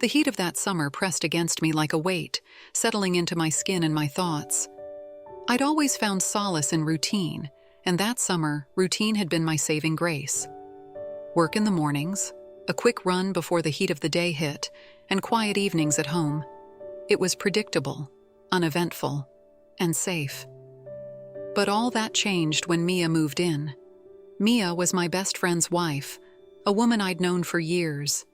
The heat of that summer pressed against me like a weight, settling into my skin and my thoughts. I'd always found solace in routine, and that summer, routine had been my saving grace. Work in the mornings, a quick run before the heat of the day hit, and quiet evenings at home. It was predictable, uneventful, and safe. But all that changed when Mia moved in. Mia was my best friend's wife, a woman I'd known for years.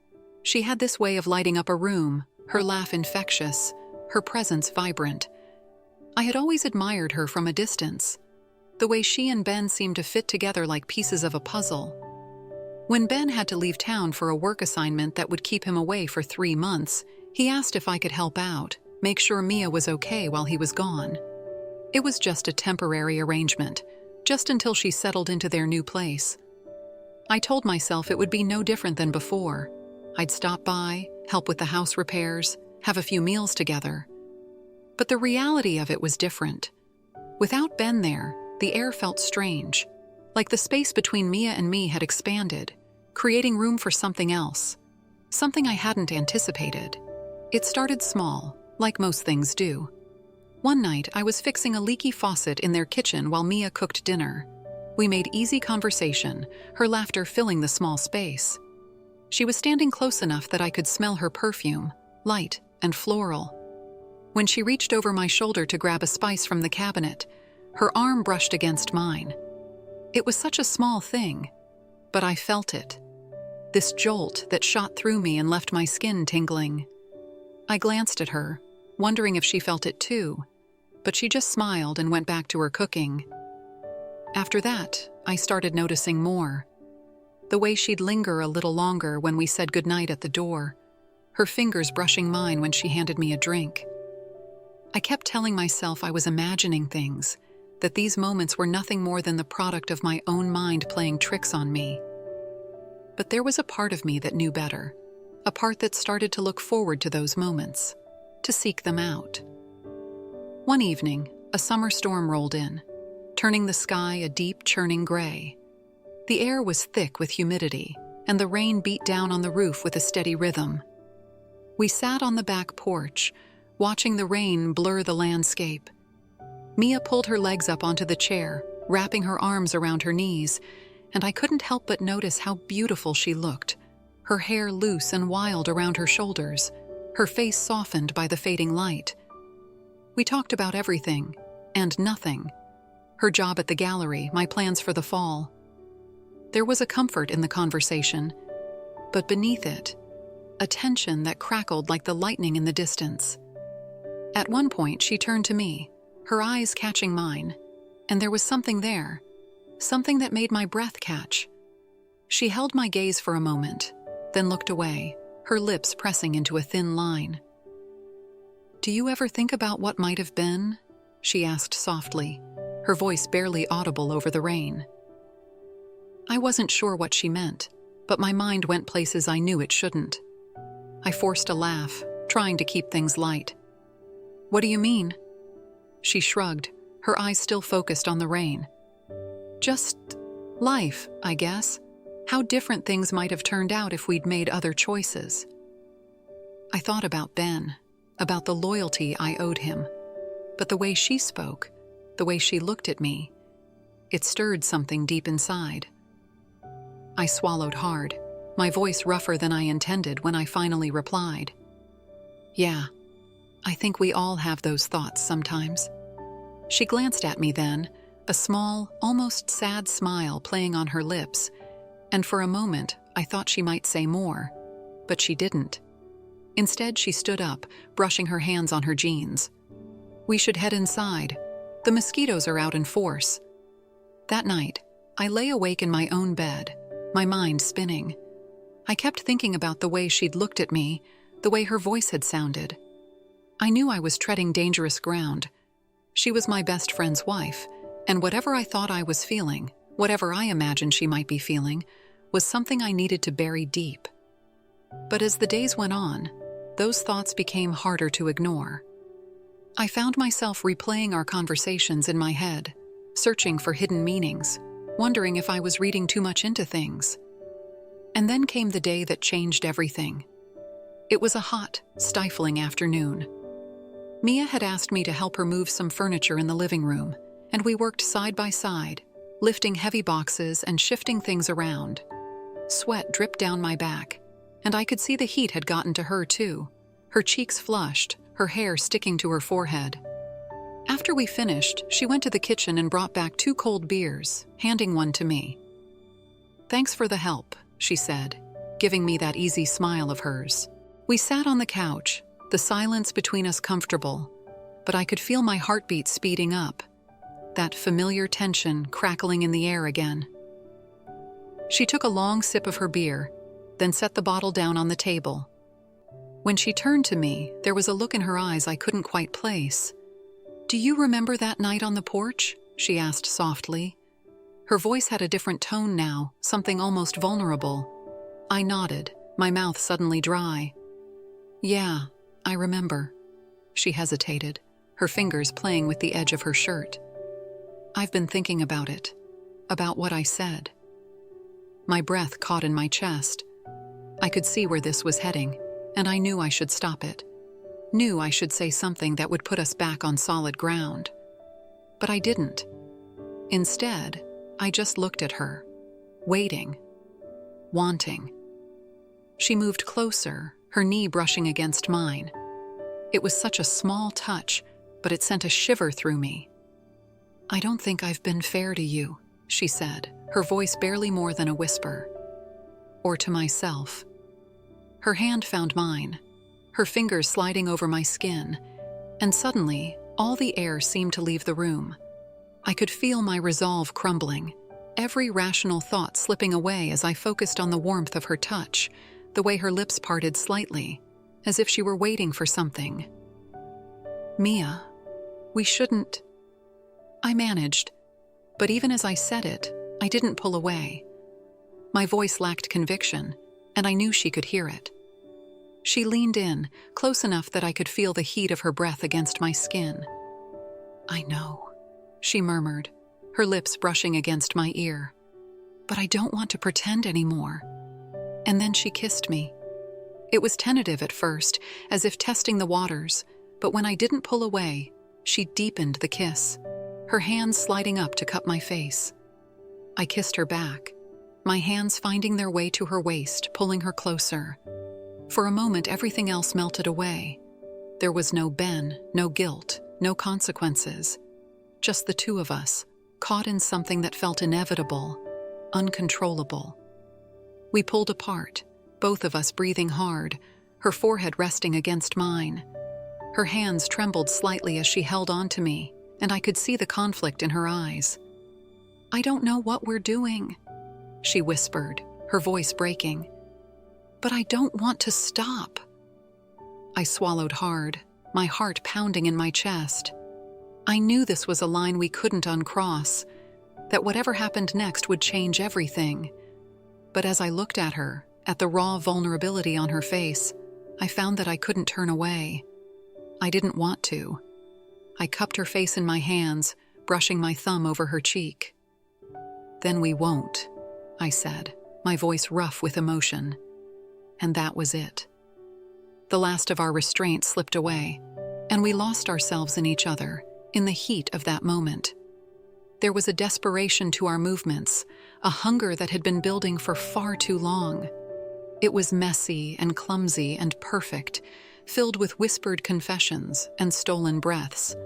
She had this way of lighting up a room, her laugh infectious, her presence vibrant. I had always admired her from a distance, the way she and Ben seemed to fit together like pieces of a puzzle. When Ben had to leave town for a work assignment that would keep him away for 3 months, he asked if I could help out, make sure Mia was okay while he was gone. It was just a temporary arrangement, just until she settled into their new place. I told myself it would be no different than before. I'd stop by, help with the house repairs, have a few meals together. But the reality of it was different. Without Ben there, the air felt strange, like the space between Mia and me had expanded, creating room for something else, something I hadn't anticipated. It started small, like most things do. One night, I was fixing a leaky faucet in their kitchen while Mia cooked dinner. We made easy conversation, her laughter filling the small space. She was standing close enough that I could smell her perfume, light and floral. When she reached over my shoulder to grab a spice from the cabinet, her arm brushed against mine. It was such a small thing, but I felt it. This jolt that shot through me and left my skin tingling. I glanced at her, wondering if she felt it too, but she just smiled and went back to her cooking. After that, I started noticing more. The way she'd linger a little longer when we said goodnight at the door, her fingers brushing mine when she handed me a drink. I kept telling myself I was imagining things, that these moments were nothing more than the product of my own mind playing tricks on me. But there was a part of me that knew better, a part that started to look forward to those moments, to seek them out. One evening, a summer storm rolled in, turning the sky a deep, churning gray. The air was thick with humidity, and the rain beat down on the roof with a steady rhythm. We sat on the back porch, watching the rain blur the landscape. Mia pulled her legs up onto the chair, wrapping her arms around her knees, and I couldn't help but notice how beautiful she looked, her hair loose and wild around her shoulders, her face softened by the fading light. We talked about everything and nothing. Her job at the gallery, my plans for the fall. There was a comfort in the conversation, but beneath it, a tension that crackled like the lightning in the distance. At one point, she turned to me, her eyes catching mine, and there was something there, something that made my breath catch. She held my gaze for a moment, then looked away, her lips pressing into a thin line. "Do you ever think about what might have been?" she asked softly, her voice barely audible over the rain. I wasn't sure what she meant, but my mind went places I knew it shouldn't. I forced a laugh, trying to keep things light. "What do you mean?" She shrugged, her eyes still focused on the rain. "Just life, I guess. How different things might have turned out if we'd made other choices." I thought about Ben, about the loyalty I owed him. But the way she spoke, the way she looked at me, it stirred something deep inside. I swallowed hard, my voice rougher than I intended when I finally replied. "Yeah, I think we all have those thoughts sometimes." She glanced at me then, a small, almost sad smile playing on her lips, and for a moment I thought she might say more, but she didn't. Instead, she stood up, brushing her hands on her jeans. "We should head inside. The mosquitoes are out in force." That night, I lay awake in my own bed, my mind spinning. I kept thinking about the way she'd looked at me, the way her voice had sounded. I knew I was treading dangerous ground. She was my best friend's wife, and whatever I thought I was feeling, whatever I imagined she might be feeling, was something I needed to bury deep. But as the days went on, those thoughts became harder to ignore. I found myself replaying our conversations in my head, searching for hidden meanings, wondering if I was reading too much into things. And then came the day that changed everything. It was a hot, stifling afternoon. Mia had asked me to help her move some furniture in the living room, and we worked side by side, lifting heavy boxes and shifting things around. Sweat dripped down my back, and I could see the heat had gotten to her too, her cheeks flushed, her hair sticking to her forehead. After we finished, she went to the kitchen and brought back 2 cold beers, handing one to me. "Thanks for the help," she said, giving me that easy smile of hers. We sat on the couch, the silence between us comfortable, but I could feel my heartbeat speeding up, that familiar tension crackling in the air again. She took a long sip of her beer, then set the bottle down on the table. When she turned to me, there was a look in her eyes I couldn't quite place. "Do you remember that night on the porch?" she asked softly. Her voice had a different tone now, something almost vulnerable. I nodded, my mouth suddenly dry. "Yeah, I remember." She hesitated, her fingers playing with the edge of her shirt. "I've been thinking about it, about what I said." My breath caught in my chest. I could see where this was heading, and I knew I should stop it. Knew I should say something that would put us back on solid ground. But I didn't. Instead, I just looked at her, waiting, wanting. She moved closer, her knee brushing against mine. It was such a small touch, but it sent a shiver through me. "I don't think I've been fair to you," she said, her voice barely more than a whisper. "Or to myself." Her hand found mine, her fingers sliding over my skin, and suddenly, all the air seemed to leave the room. I could feel my resolve crumbling, every rational thought slipping away as I focused on the warmth of her touch, the way her lips parted slightly, as if she were waiting for something. "Mia, we shouldn't..." I managed, but even as I said it, I didn't pull away. My voice lacked conviction, and I knew she could hear it. She leaned in, close enough that I could feel the heat of her breath against my skin. "I know," she murmured, her lips brushing against my ear. "But I don't want to pretend anymore." And then she kissed me. It was tentative at first, as if testing the waters, but when I didn't pull away, she deepened the kiss, her hands sliding up to cup my face. I kissed her back, my hands finding their way to her waist, pulling her closer. For a moment, everything else melted away. There was no Ben, no guilt, no consequences. Just the two of us, caught in something that felt inevitable, uncontrollable. We pulled apart, both of us breathing hard, her forehead resting against mine. Her hands trembled slightly as she held on to me, and I could see the conflict in her eyes. "I don't know what we're doing," she whispered, her voice breaking. "But I don't want to stop." I swallowed hard, my heart pounding in my chest. I knew this was a line we couldn't uncross, that whatever happened next would change everything. But as I looked at her, at the raw vulnerability on her face, I found that I couldn't turn away. I didn't want to. I cupped her face in my hands, brushing my thumb over her cheek. "Then we won't," I said, my voice rough with emotion. And that was it. The last of our restraint slipped away, and we lost ourselves in each other, in the heat of that moment. There was a desperation to our movements, a hunger that had been building for far too long. It was messy and clumsy and perfect, filled with whispered confessions and stolen breaths.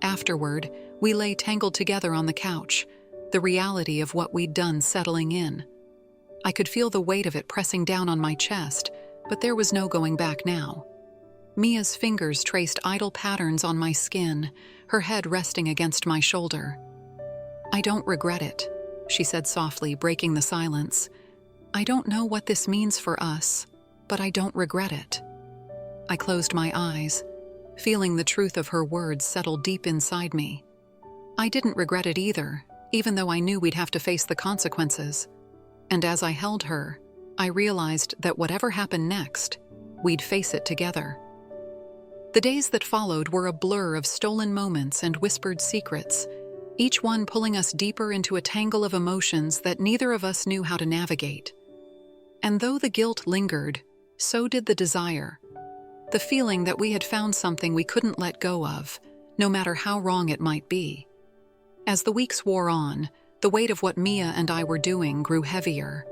Afterward, we lay tangled together on the couch, the reality of what we'd done settling in. I could feel the weight of it pressing down on my chest, but there was no going back now. Mia's fingers traced idle patterns on my skin, her head resting against my shoulder. "I don't regret it," she said softly, breaking the silence. "I don't know what this means for us, but I don't regret it." I closed my eyes, feeling the truth of her words settle deep inside me. I didn't regret it either, even though I knew we'd have to face the consequences. And as I held her, I realized that whatever happened next, we'd face it together. The days that followed were a blur of stolen moments and whispered secrets, each one pulling us deeper into a tangle of emotions that neither of us knew how to navigate. And though the guilt lingered, So did the desire. The feeling that we had found something we couldn't let go of, no matter how wrong it might be. As the weeks wore on, the weight of what Mia and I were doing grew heavier.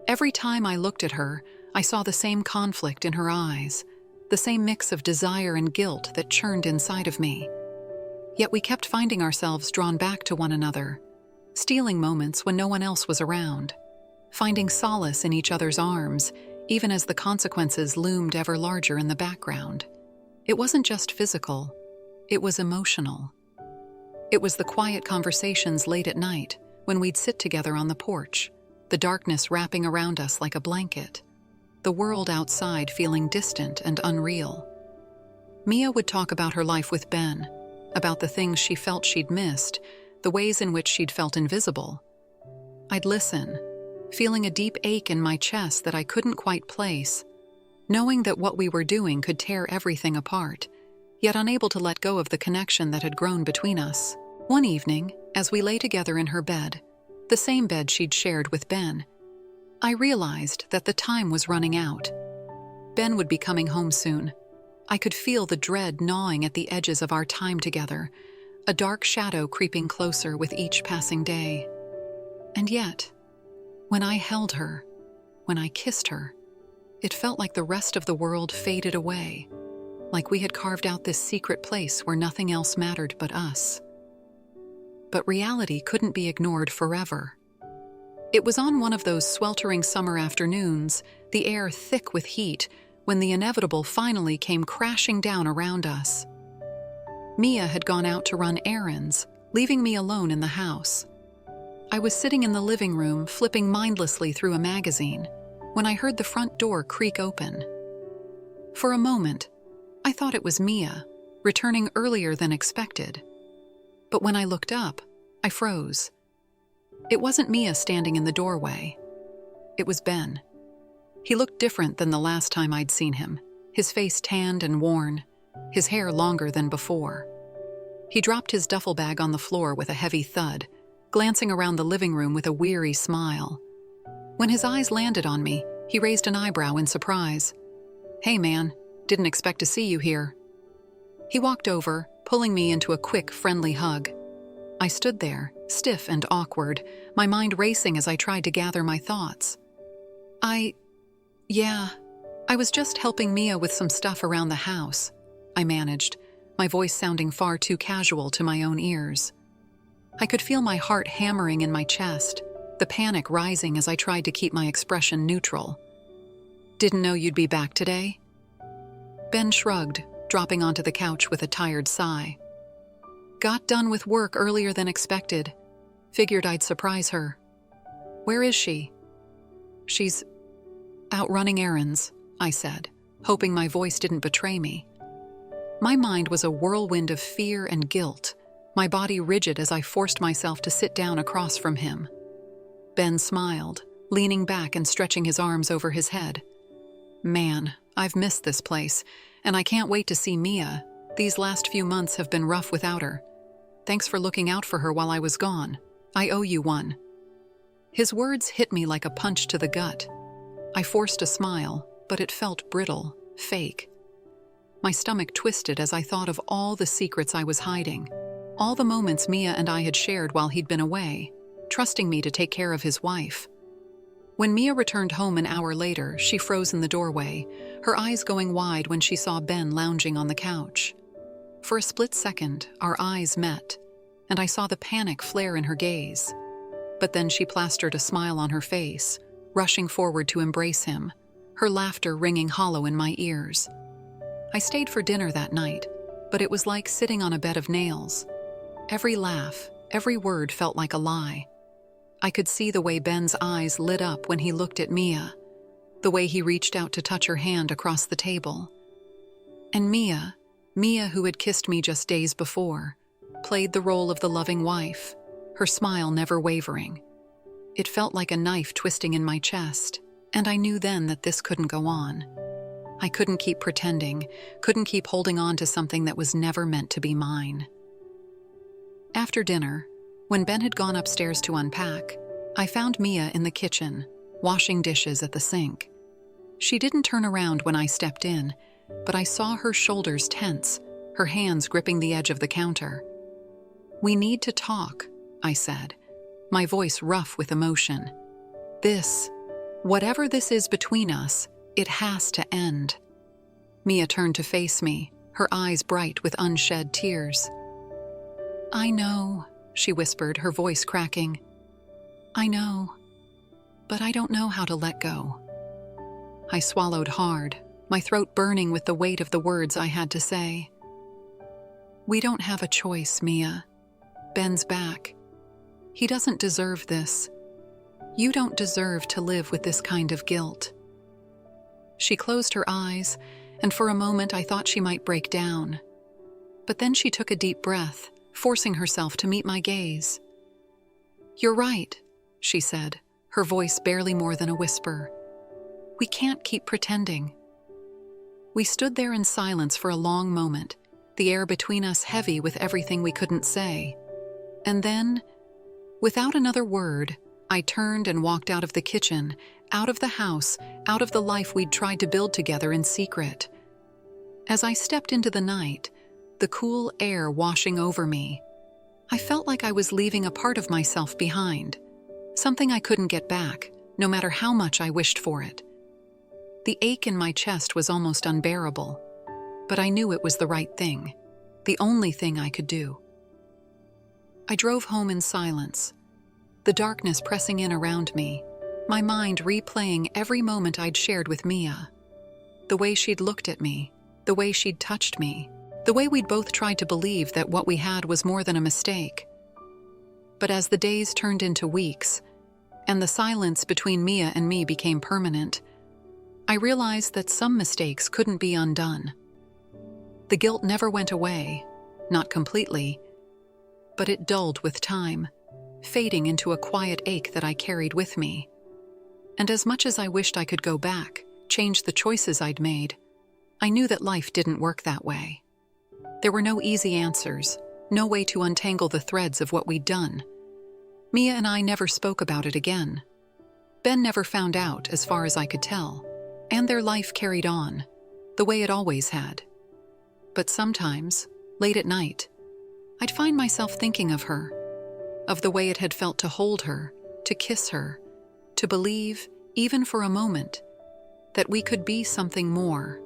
Every time I looked at her, I saw the same conflict in her eyes, the same mix of desire and guilt that churned inside of me. Yet we kept finding ourselves drawn back to one another, stealing moments when no one else was around, finding solace in each other's arms, even as the consequences loomed ever larger in the background. It wasn't just physical, it was emotional. It was the quiet conversations late at night when we'd sit together on the porch, the darkness wrapping around us like a blanket, the world outside feeling distant and unreal. Mia would talk about her life with Ben, about the things she felt she'd missed, the ways in which she'd felt invisible. I'd listen, feeling a deep ache in my chest that I couldn't quite place, knowing that what we were doing could tear everything apart, yet unable to let go of the connection that had grown between us. One evening, as we lay together in her bed, the same bed she'd shared with Ben, I realized that the time was running out. Ben would be coming home soon. I could feel the dread gnawing at the edges of our time together, a dark shadow creeping closer with each passing day. And yet, when I held her, when I kissed her, it felt like the rest of the world faded away, like we had carved out this secret place where nothing else mattered but us. But reality couldn't be ignored forever. It was on one of those sweltering summer afternoons, the air thick with heat, when the inevitable finally came crashing down around us. Mia had gone out to run errands, leaving me alone in the house. I was sitting in the living room, flipping mindlessly through a magazine, when I heard the front door creak open. For a moment, I thought it was Mia, returning earlier than expected. But when I looked up, I froze. It wasn't Mia standing in the doorway. It was Ben. He looked different than the last time I'd seen him, his face tanned and worn, his hair longer than before. He dropped his duffel bag on the floor with a heavy thud, glancing around the living room with a weary smile. When his eyes landed on me, he raised an eyebrow in surprise. "Hey man, didn't expect to see you here." He walked over, pulling me into a quick, friendly hug. I stood there, stiff and awkward, my mind racing as I tried to gather my thoughts. Yeah, I was just helping Mia with some stuff around the house," I managed, my voice sounding far too casual to my own ears. I could feel my heart hammering in my chest, the panic rising as I tried to keep my expression neutral. "Didn't know you'd be back today?" Ben shrugged, dropping onto the couch with a tired sigh. "Got done with work earlier than expected. Figured I'd surprise her." "Where is she?" "She's out running errands," I said, hoping my voice didn't betray me. My mind was a whirlwind of fear and guilt, my body rigid as I forced myself to sit down across from him. Ben smiled, leaning back and stretching his arms over his head. "Man, I've missed this place, and I can't wait to see Mia. These last few months have been rough without her. Thanks for looking out for her while I was gone. I owe you one." His words hit me like a punch to the gut. I forced a smile, but it felt brittle, fake. My stomach twisted as I thought of all the secrets I was hiding, all the moments Mia and I had shared while he'd been away, trusting me to take care of his wife. When Mia returned home an hour later, she froze in the doorway, her eyes going wide when she saw Ben lounging on the couch. For a split second, our eyes met, and I saw the panic flare in her gaze. But then she plastered a smile on her face, rushing forward to embrace him, her laughter ringing hollow in my ears. I stayed for dinner that night, but it was like sitting on a bed of nails. Every laugh, every word felt like a lie. I could see the way Ben's eyes lit up when he looked at Mia, the way he reached out to touch her hand across the table. And Mia who had kissed me just days before, played the role of the loving wife, her smile never wavering. It felt like a knife twisting in my chest, and I knew then that this couldn't go on. I couldn't keep pretending, couldn't keep holding on to something that was never meant to be mine. After dinner, when Ben had gone upstairs to unpack, I found Mia in the kitchen, washing dishes at the sink. She didn't turn around when I stepped in, but I saw her shoulders tense, her hands gripping the edge of the counter. "We need to talk," I said, my voice rough with emotion. Whatever this is between us, it has to end." Mia turned to face me, her eyes bright with unshed tears. "I know," she whispered, her voice cracking. "I know, but I don't know how to let go." I swallowed hard, my throat burning with the weight of the words I had to say. "We don't have a choice, Mia. Ben's back. He doesn't deserve this. You don't deserve to live with this kind of guilt." She closed her eyes, and for a moment I thought she might break down. But then she took a deep breath, forcing herself to meet my gaze. "You're right," she said, her voice barely more than a whisper. "We can't keep pretending." We stood there in silence for a long moment, the air between us heavy with everything we couldn't say. And then, without another word, I turned and walked out of the kitchen, out of the house, out of the life we'd tried to build together in secret. As I stepped into the night, the cool air washing over me, I felt like I was leaving a part of myself behind, something I couldn't get back, no matter how much I wished for it. The ache in my chest was almost unbearable, but I knew it was the right thing, the only thing I could do. I drove home in silence, the darkness pressing in around me, my mind replaying every moment I'd shared with Mia. The way she'd looked at me, the way she'd touched me, the way we'd both tried to believe that what we had was more than a mistake. But as the days turned into weeks, and the silence between Mia and me became permanent, I realized that some mistakes couldn't be undone. The guilt never went away, not completely, but it dulled with time, fading into a quiet ache that I carried with me. And as much as I wished I could go back, change the choices I'd made, I knew that life didn't work that way. There were no easy answers, no way to untangle the threads of what we'd done. Mia and I never spoke about it again. Ben never found out, as far as I could tell, and their life carried on, the way it always had. But sometimes, late at night, I'd find myself thinking of her, of the way it had felt to hold her, to kiss her, to believe, even for a moment, that we could be something more.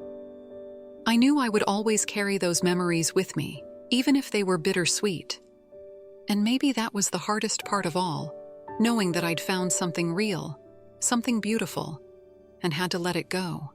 I knew I would always carry those memories with me, even if they were bittersweet. And maybe that was the hardest part of all, knowing that I'd found something real, something beautiful, and had to let it go.